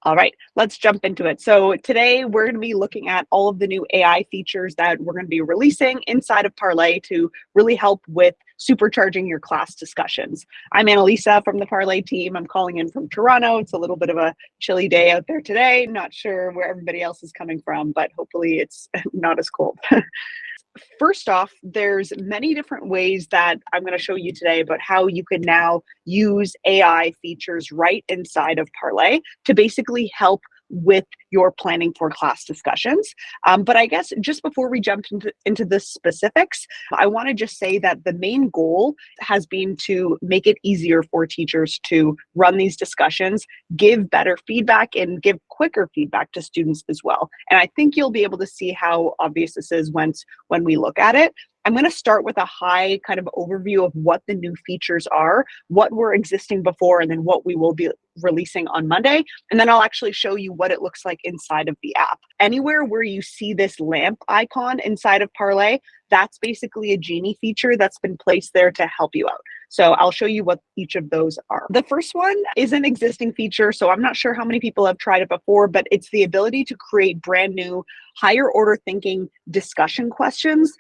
All right, let's jump into it. So today we're going to be looking at all of the new AI features that we're going to be releasing inside of Parlay to really help with supercharging your class discussions. I'm Annalisa from the Parlay team. I'm calling in from Toronto. It's a little bit of a chilly day out there today. Not sure where everybody else is coming from, but hopefully it's not as cold. First off, there's many different ways that I'm going to show you today about how you can now use AI features right inside of Parlay to basically help with your planning for class discussions. But I guess just before we jump into the specifics, I want to just say that the main goal has been to make it easier for teachers to run these discussions, give better feedback, and give quicker feedback to students as well. And I think you'll be able to see how obvious this is when we look at it. I'm going to start with a high kind of overview of what the new features are, what were existing before, and then what we will be releasing on Monday. And then I'll actually show you what it looks like inside of the app. Anywhere where you see this lamp icon inside of Parlay, that's basically a Genie feature that's been placed there to help you out. So I'll show you what each of those are. The first one is an existing feature, so I'm not sure how many people have tried it before, but it's the ability to create brand new higher order thinking discussion questions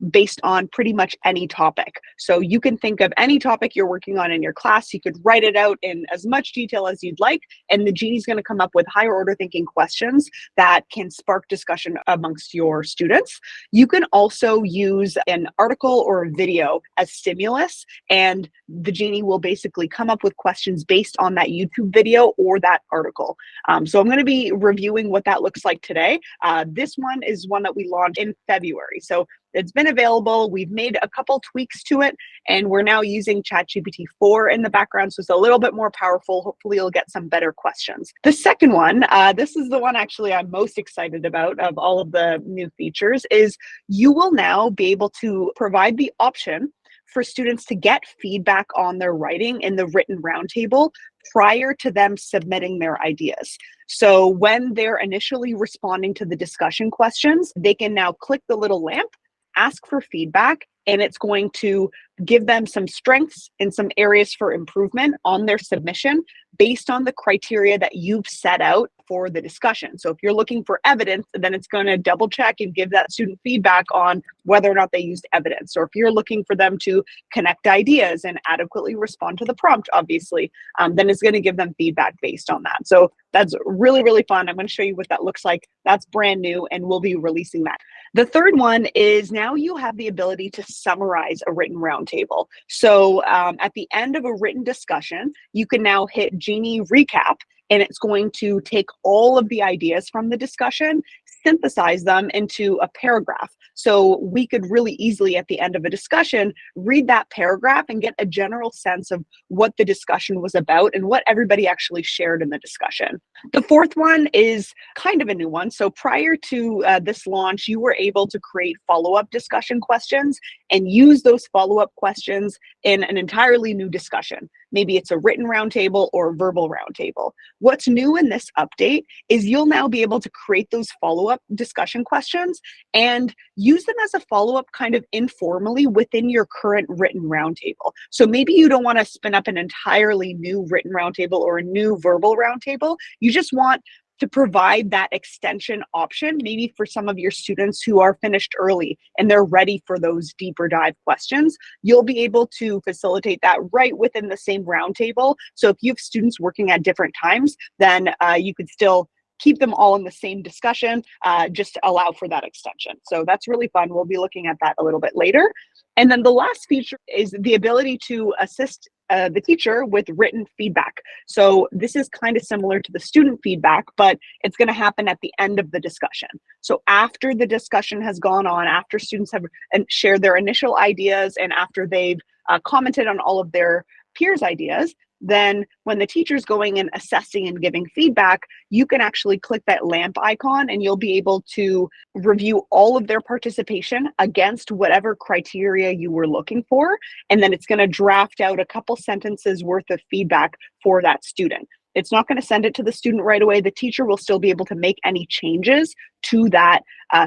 based on pretty much any topic. So you can think of any topic you're working on in your class, you could write it out in as much detail as you'd like, and the Genie's going to come up with higher order thinking questions that can spark discussion amongst your students. You can also use an article or a video as stimulus, and the Genie will basically come up with questions based on that YouTube video or that article. So I'm going to be reviewing what that looks like today. This one is one that we launched in February. So it's been available. We've made a couple tweaks to it, and we're now using ChatGPT 4 in the background, so it's a little bit more powerful. Hopefully you'll get some better questions. The second one, this is the one actually I'm most excited about of all of the new features, is you will now be able to provide the option for students to get feedback on their writing in the written roundtable prior to them submitting their ideas. So when they're initially responding to the discussion questions, they can now click the little lamp, ask for feedback, and it's going to give them some strengths and some areas for improvement on their submission based on the criteria that you've set out for the discussion. So if you're looking for evidence, then it's going to double check and give that student feedback on whether or not they used evidence. Or if you're looking for them to connect ideas and adequately respond to the prompt, obviously, then it's going to give them feedback based on that. So that's really, really fun. I'm going to show you what that looks like. That's brand new, and we'll be releasing that. The third one is now you have the ability to summarize a written roundtable. So at the end of a written discussion, you can now hit Genie Recap, and it's going to take all of the ideas from the discussion, synthesize them into a paragraph. So we could really easily, at the end of a discussion, read that paragraph and get a general sense of what the discussion was about and what everybody actually shared in the discussion. The fourth one is kind of a new one. So prior to this launch, you were able to create follow-up discussion questions and use those follow-up questions in an entirely new discussion. Maybe it's a written roundtable or a verbal roundtable. What's new in this update is you'll now be able to create those follow-up discussion questions and use them as a follow-up kind of informally within your current written roundtable. So maybe you don't want to spin up an entirely new written roundtable or a new verbal roundtable. You just want to provide that extension option, maybe for some of your students who are finished early and they're ready for those deeper dive questions. You'll be able to facilitate that right within the same roundtable. So if you have students working at different times, then you could still keep them all in the same discussion, just to allow for that extension. So that's really fun. We'll be looking at that a little bit later. And then the last feature is the ability to assist the teacher with written feedback. So this is kind of similar to the student feedback, but it's going to happen at the end of the discussion. So after the discussion has gone on, after students have shared their initial ideas, and after they've commented on all of their peers' ideas, then when the teacher's going and assessing and giving feedback, you can actually click that lamp icon and you'll be able to review all of their participation against whatever criteria you were looking for. And then it's going to draft out a couple sentences worth of feedback for that student. It's not going to send it to the student right away. The teacher will still be able to make any changes to that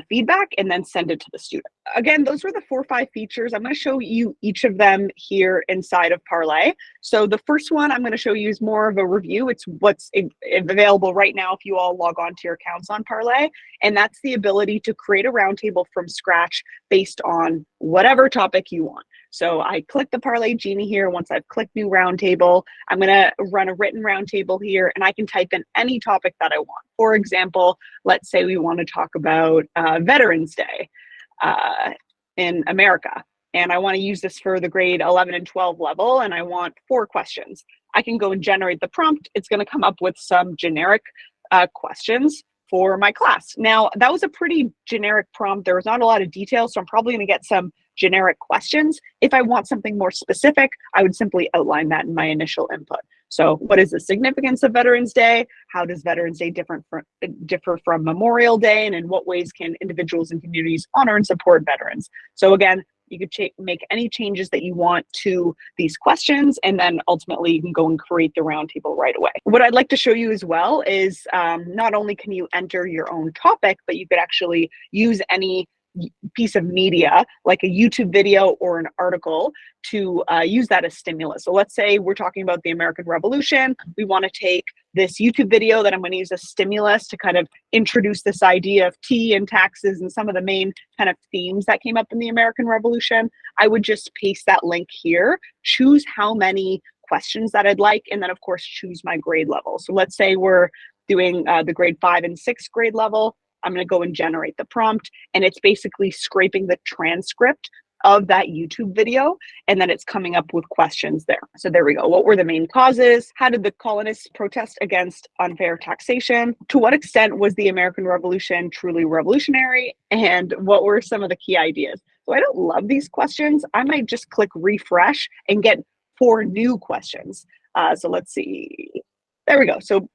feedback and then send it to the student. Again, those were the 4 or 5 features. I'm going to show you each of them here inside of Parlay. So the first one I'm going to show you is more of a review. It's what's available right now if you all log on to your accounts on Parlay. And that's the ability to create a roundtable from scratch based on whatever topic you want. So I click the Parlay Genie here. Once I've clicked new roundtable, I'm going to run a written roundtable here, and I can type in any topic that I want. For example, let's say we want to talk about Veterans Day in America, and I want to use this for the grade 11 and 12 level, and I want 4 questions. I can go and generate the prompt. It's going to come up with some generic questions for my class. Now, that was a pretty generic prompt. There was not a lot of details, so I'm probably going to get some generic questions. If I want something more specific, I would simply outline that in my initial input. So what is the significance of Veterans Day? How does Veterans Day differ from Memorial Day? And in what ways can individuals and communities honor and support veterans? So again, you could make any changes that you want to these questions, and then ultimately you can go and create the roundtable right away. What I'd like to show you as well is not only can you enter your own topic, but you could actually use any piece of media like a YouTube video or an article to use that as stimulus. So let's say we're talking about the American Revolution. We want to take this YouTube video that I'm going to use as stimulus to kind of introduce this idea of tea and taxes and some of the main kind of themes that came up in the American Revolution. I would just paste that link here, choose how many questions that I'd like, and then of course choose my grade level. So let's say we're doing the grade 5 and 6 grade level. I'm going to go and generate the prompt, and it's basically scraping the transcript of that YouTube video, and then it's coming up with questions there. So there we go. What were the main causes? How did the colonists protest against unfair taxation? To what extent was the American Revolution truly revolutionary? And what were some of the key ideas? So I don't love these questions. I might just click refresh and get 4 new questions. So let's see. There we go. So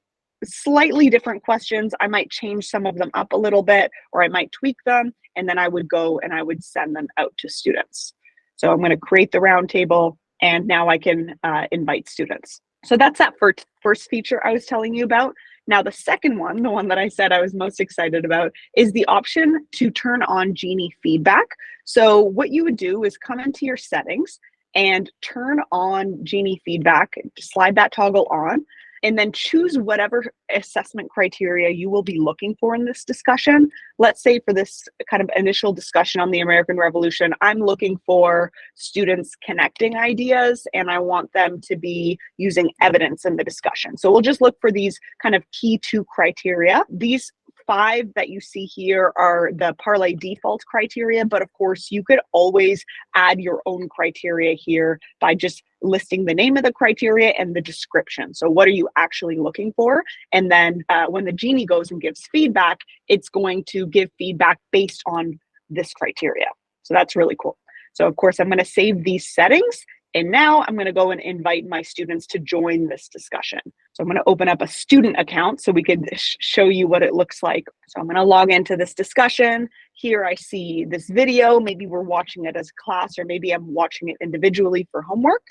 slightly different questions. I might change some of them up a little bit, or I might tweak them, and then I would go and I would send them out to students. So I'm going to create the roundtable, and now I can invite students. So that's that first feature I was telling you about. Now the second one, the one that I said I was most excited about, is the option to turn on Genie feedback. So what you would do is come into your settings and turn on Genie feedback, slide that toggle on, and then choose whatever assessment criteria you will be looking for in this discussion. Let's say for this kind of initial discussion on the American Revolution, I'm looking for students connecting ideas, and I want them to be using evidence in the discussion. So we'll just look for these kind of key 2 criteria. These 5 that you see here are the Parlay default criteria, but of course you could always add your own criteria here by just listing the name of the criteria and the description. So what are you actually looking for? And then when the Genie goes and gives feedback, it's going to give feedback based on this criteria. So that's really cool. So of course I'm going to save these settings, and now I'm going to go and invite my students to join this discussion. So I'm going to open up a student account so we can show you what it looks like. So I'm going to log into this discussion. Here I see this video. Maybe we're watching it as a class, or maybe I'm watching it individually for homework.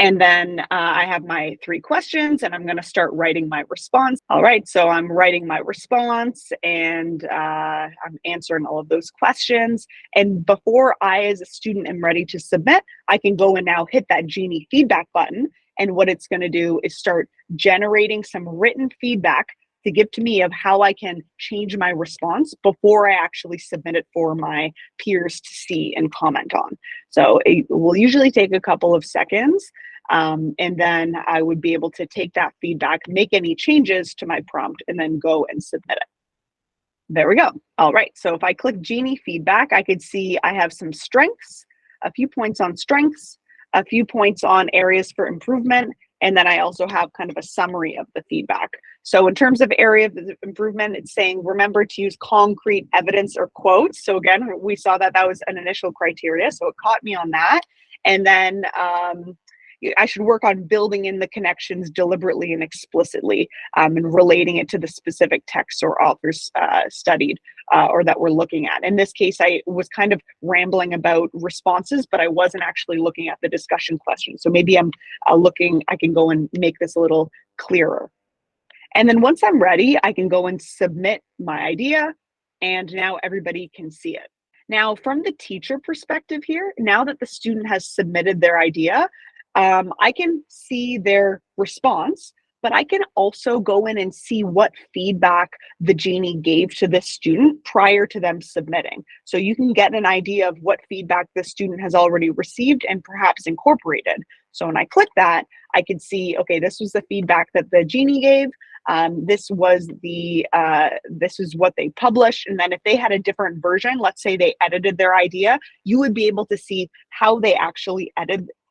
And then I have my 3 questions, and I'm going to start writing my response. All right, so I'm writing my response, and I'm answering all of those questions. And before I, as a student, am ready to submit, I can go and now hit that Genie feedback button. And what it's going to do is start generating some written feedback to give to me of how I can change my response before I actually submit it for my peers to see and comment on. So it will usually take a couple of seconds, and then I would be able to take that feedback, make any changes to my prompt, and then go and submit it. There we go. All right, so if I click Genie feedback, I could see I have some strengths, a few points on strengths, a few points on areas for improvement, and then I also have kind of a summary of the feedback. So in terms of area of improvement, it's saying, remember to use concrete evidence or quotes. So again, we saw that that was an initial criteria, so it caught me on that. And then I should work on building in the connections deliberately and explicitly, and relating it to the specific texts or authors studied or that we're looking at. In this case, I was kind of rambling about responses, but I wasn't actually looking at the discussion question. So maybe I can go and make this a little clearer. And then once I'm ready, I can go and submit my idea, and now everybody can see it. Now, from the teacher perspective here, now that the student has submitted their idea, I can see their response, but I can also go in and see what feedback the Genie gave to this student prior to them submitting. So you can get an idea of what feedback the student has already received and perhaps incorporated. So when I click that, I can see, okay, this was the feedback that the Genie gave. This is what they published. And then if they had a different version, let's say they edited their idea, you would be able to see how they actually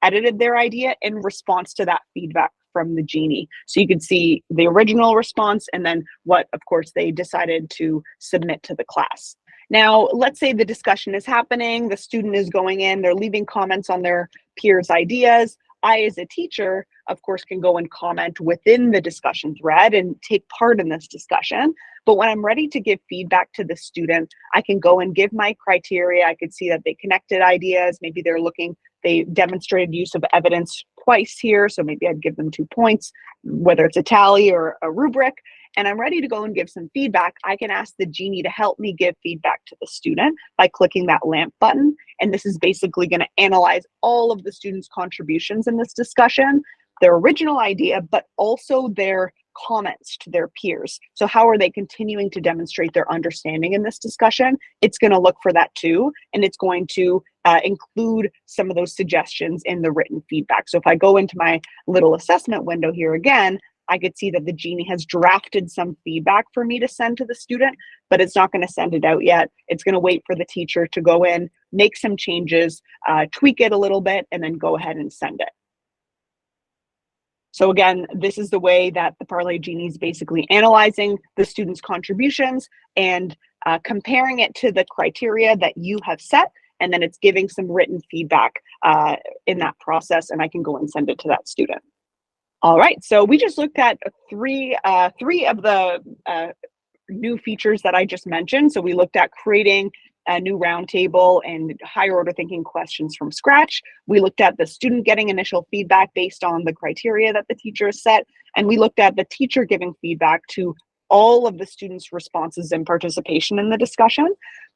edited their idea in response to that feedback from the Genie. So you could see the original response and then what, of course, they decided to submit to the class. Now, let's say the discussion is happening, the student is going in, they're leaving comments on their peers' ideas. I, as a teacher, of course, can go and comment within the discussion thread and take part in this discussion. But when I'm ready to give feedback to the student, I can go and give my criteria. I could see that they connected ideas. Maybe they demonstrated use of evidence twice here. So maybe I'd give them 2 points, whether it's a tally or a rubric. And I'm ready to go and give some feedback. I can ask the Genie to help me give feedback to the student by clicking that lamp button. And this is basically going to analyze all of the students' contributions in this discussion, their original idea, but also their comments to their peers. So how are they continuing to demonstrate their understanding in this discussion? It's going to look for that too, and it's going to include some of those suggestions in the written feedback. So if I go into my little assessment window here again, I could see that the Genie has drafted some feedback for me to send to the student, but it's not going to send it out yet. It's going to wait for the teacher to go in, make some changes, tweak it a little bit, and then go ahead and send it. So again, this is the way that the Parlay Genie is basically analyzing the students' contributions and comparing it to the criteria that you have set, and then it's giving some written feedback in that process, and I can go and send it to that student. All right, so we just looked at three of the new features that I just mentioned. So we looked at creating a new roundtable and higher order thinking questions from scratch. We looked at the student getting initial feedback based on the criteria that the teacher has set. And we looked at the teacher giving feedback to all of the students' responses and participation in the discussion.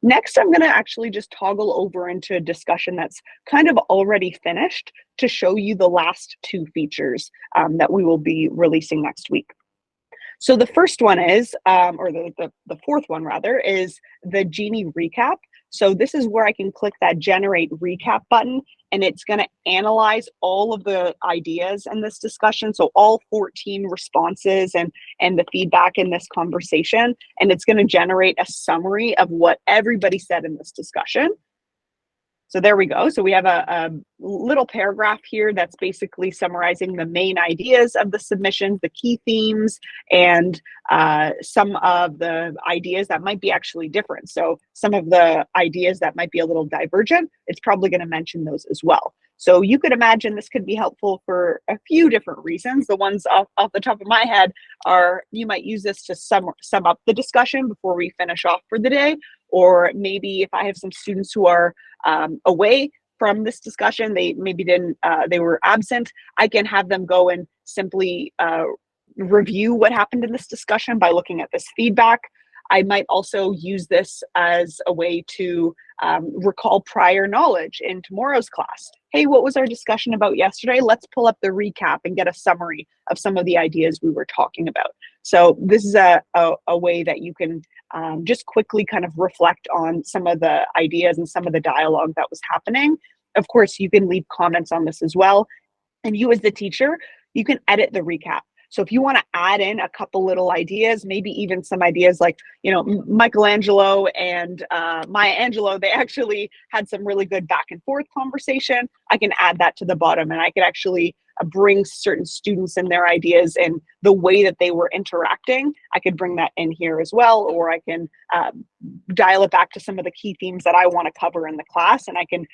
Next, I'm going to actually just toggle over into a discussion that's kind of already finished to show you the last 2 features that we will be releasing next week. So the first one is, or the fourth one rather, is the Genie Recap. So this is where I can click that Generate Recap button, and it's going to analyze all of the ideas in this discussion. So all 14 responses and the feedback in this conversation, and it's going to generate a summary of what everybody said in this discussion. So there we go. So we have a little paragraph here that's basically summarizing the main ideas of the submissions, the key themes, and some of the ideas that might be actually different. So some of the ideas that might be a little divergent, it's probably going to mention those as well. So you could imagine this could be helpful for a few different reasons. The ones off the top of my head are you might use this to sum up the discussion before we finish off for the day. Or maybe if I have some students who are away from this discussion, they maybe they were absent, I can have them go and simply review what happened in this discussion by looking at this feedback. I might also use this as a way to recall prior knowledge in tomorrow's class. Hey, what was our discussion about yesterday? Let's pull up the recap and get a summary of some of the ideas we were talking about. So this is a way that you can just quickly kind of reflect on some of the ideas and some of the dialogue that was happening. Of course, you can leave comments on this as well. And you as the teacher, you can edit the recap. So if you want to add in a couple little ideas, maybe even some ideas like, you know, Michelangelo and Maya Angelou, they actually had some really good back and forth conversation. I can add that to the bottom, and I can actually bring certain students and their ideas and the way that they were interacting. I could bring that in here as well, or I can dial it back to some of the key themes that I want to cover in the class, and I can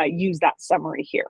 use that summary here.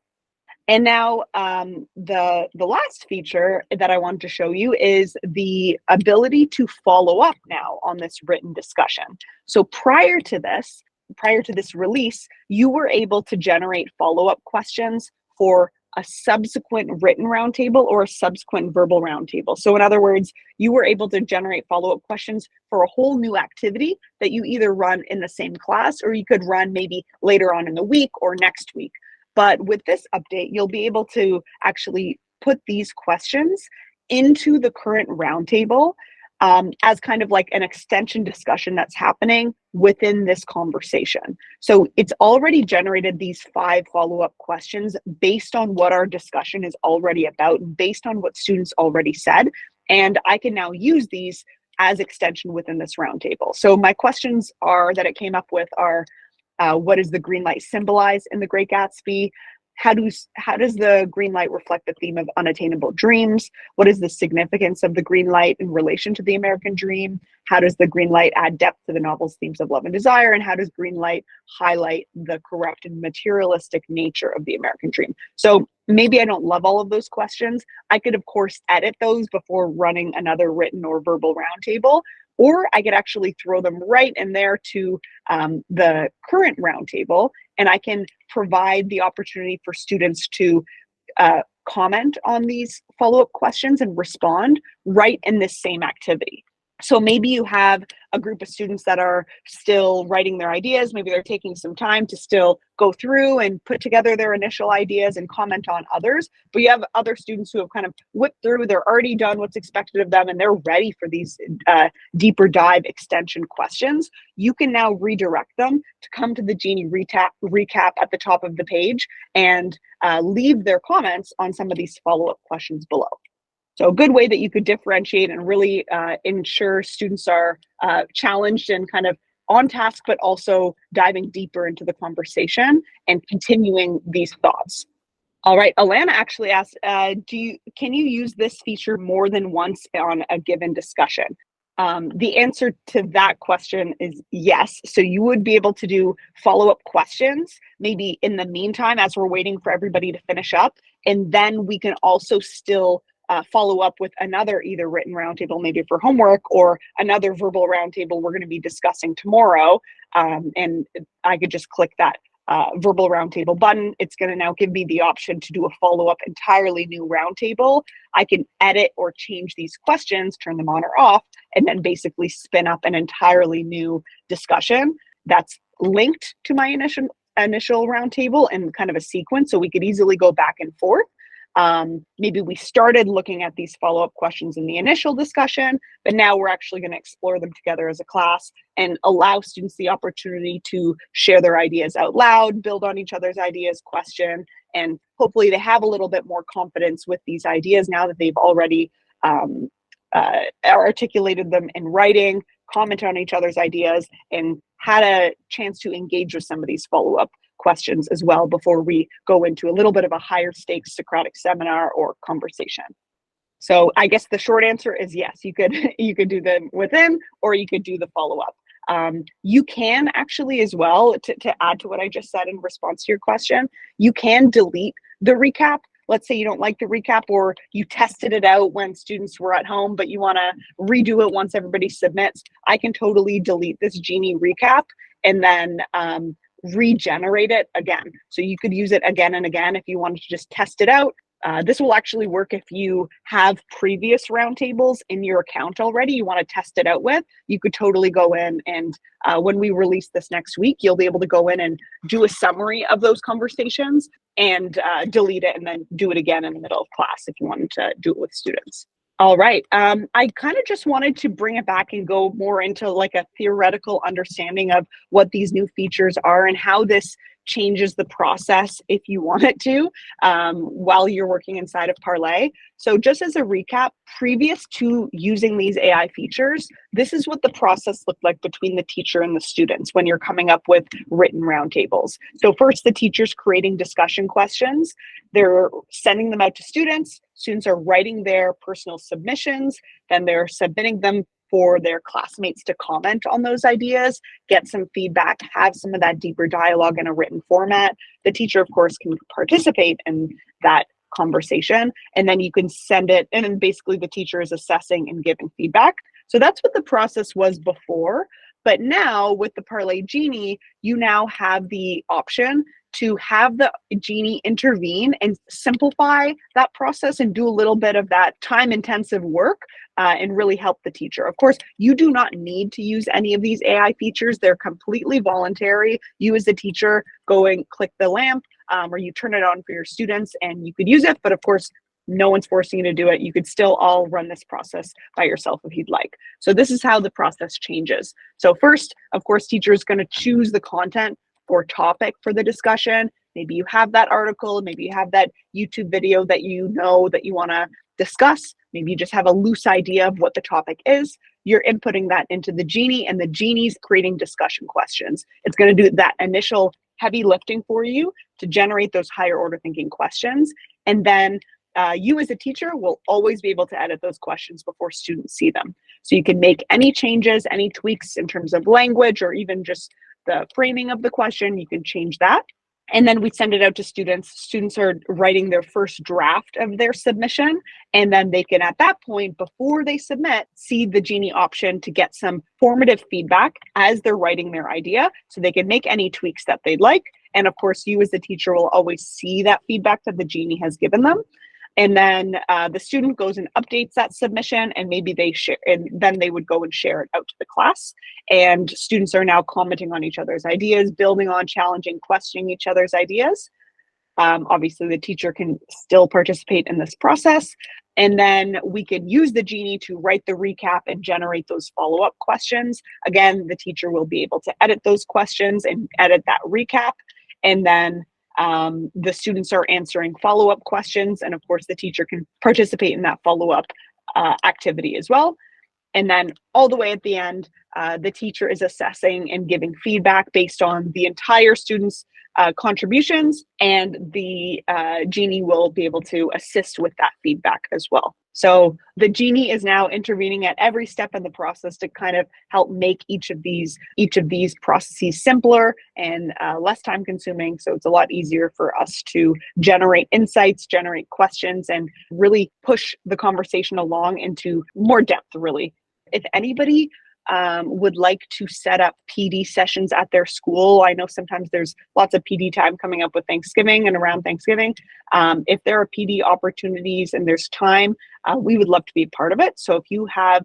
And now the last feature that I wanted to show you is the ability to follow up now on this written discussion. So prior to this release, you were able to generate follow-up questions for a subsequent written roundtable or a subsequent verbal roundtable. So in other words, you were able to generate follow-up questions for a whole new activity that you either run in the same class or you could run maybe later on in the week or next week. But with this update, you'll be able to actually put these questions into the current roundtable as kind of like an extension discussion that's happening within this conversation. So it's already generated these 5 follow-up questions based on what our discussion is already about, based on what students already said. And I can now use these as extension within this roundtable. So my questions that it came up with are, what does the green light symbolize in The Great Gatsby? How does the green light reflect the theme of unattainable dreams? What is the significance of the green light in relation to the American dream? How does the green light add depth to the novel's themes of love and desire? And how does green light highlight the corrupt and materialistic nature of the American dream? So maybe I don't love all of those questions. I could, of course, edit those before running another written or verbal roundtable, or I could actually throw them right in there to the current roundtable, and I can provide the opportunity for students to comment on these follow-up questions and respond right in this same activity. So maybe you have a group of students that are still writing their ideas. Maybe they're taking some time to still go through and put together their initial ideas and comment on others. But you have other students who have kind of whipped through, they're already done what's expected of them, and they're ready for these deeper dive extension questions. You can now redirect them to come to the Genie Recap at the top of the page and leave their comments on some of these follow-up questions below. So a good way that you could differentiate and really ensure students are challenged and kind of on task, but also diving deeper into the conversation and continuing these thoughts. All right, Alana actually asked, can you use this feature more than once on a given discussion? The answer to that question is yes. So you would be able to do follow-up questions, maybe in the meantime, as we're waiting for everybody to finish up. And then we can also still follow up with another either written roundtable, maybe for homework, or another verbal roundtable we're going to be discussing tomorrow. And I could just click that verbal roundtable button. It's going to now give me the option to do a follow-up entirely new roundtable. I can edit or change these questions, turn them on or off, and then basically spin up an entirely new discussion that's linked to my initial roundtable in kind of a sequence, so we could easily go back and forth. Maybe we started looking at these follow-up questions in the initial discussion, but now we're actually going to explore them together as a class and allow students the opportunity to share their ideas out loud, build on each other's ideas, question, and hopefully they have a little bit more confidence with these ideas now that they've already articulated them in writing, comment on each other's ideas, and had a chance to engage with some of these follow-up questions as well before we go into a little bit of a higher stakes Socratic seminar or conversation. So I guess the short answer is yes, you could do them within, or you could do the follow-up. You can actually as well, to add to what I just said in response to your question, you can delete the recap. Let's say you don't like the recap, or you tested it out when students were at home, but you want to redo it once everybody submits. I can totally delete this Genie Recap and then regenerate it again. So you could use it again and again if you wanted to just test it out. This will actually work if you have previous roundtables in your account already you want to test it out with. You could totally go in and when we release this next week, you'll be able to go in and do a summary of those conversations and delete it and then do it again in the middle of class if you wanted to do it with students. All right. I kind of just wanted to bring it back and go more into like a theoretical understanding of what these new features are and how this changes the process if you want it to while you're working inside of Parlay. So just as a recap, previous to using these AI features, this is what the process looked like between the teacher and the students when you're coming up with written roundtables. So first, the teacher's creating discussion questions. They're sending them out to students. Students are writing their personal submissions. Then they're submitting them for their classmates to comment on those ideas, get some feedback, have some of that deeper dialogue in a written format. The teacher, of course, can participate in that conversation, and then you can send it, and then basically the teacher is assessing and giving feedback. So that's what the process was before. But now with the Parlay Genie, you now have the option to have the Genie intervene and simplify that process and do a little bit of that time-intensive work and really help the teacher. Of course, you do not need to use any of these AI features. They're completely voluntary. You as the teacher go and click the lamp or you turn it on for your students and you could use it. But of course, no one's forcing you to do it. You could still all run this process by yourself if you'd like. So this is how the process changes. So first, of course, teacher is going to choose the content or topic for the discussion. Maybe you have that article, maybe you have that YouTube video that you know that you want to discuss. Maybe you just have a loose idea of what the topic is. You're inputting that into the Genie, and the Genie's creating discussion questions. It's going to do that initial heavy lifting for you to generate those higher order thinking questions. And then you as a teacher will always be able to edit those questions before students see them. So you can make any changes, any tweaks in terms of language, or even just the framing of the question. You can change that. And then we send it out to students. Students are writing their first draft of their submission. And then they can, at that point, before they submit, see the Genie option to get some formative feedback as they're writing their idea. So they can make any tweaks that they'd like. And of course, you as the teacher will always see that feedback that the Genie has given them. And then the student goes and updates that submission, and maybe they share, and then they would go and share it out to the class. And students are now commenting on each other's ideas, building on, challenging, questioning each other's ideas. Obviously, the teacher can still participate in this process. And then we can use the Genie to write the recap and generate those follow-up questions. Again, the teacher will be able to edit those questions and edit that recap. And then the students are answering follow-up questions, and of course the teacher can participate in that follow-up activity as well. And then all the way at the end, the teacher is assessing and giving feedback based on the entire student's contributions, and the Genie will be able to assist with that feedback as well. So the Genie is now intervening at every step in the process to kind of help make each of these processes simpler and less time consuming. So it's a lot easier for us to generate insights, generate questions, and really push the conversation along into more depth, really. If anybody would like to set up PD sessions at their school, I know sometimes there's lots of PD time coming up with Thanksgiving and around Thanksgiving. If there are PD opportunities and there's time, we would love to be a part of it. So if you have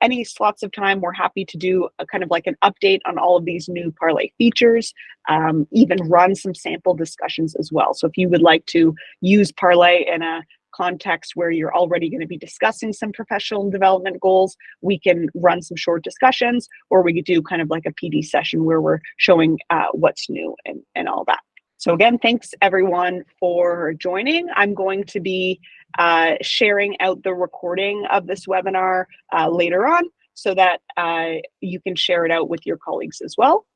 any slots of time, we're happy to do a kind of like an update on all of these new Parlay features, even run some sample discussions as well. So if you would like to use Parlay in a context where you're already going to be discussing some professional development goals, we can run some short discussions, or we could do kind of like a PD session where we're showing what's new and all that. So again, thanks everyone for joining. I'm going to be sharing out the recording of this webinar later on so that you can share it out with your colleagues as well.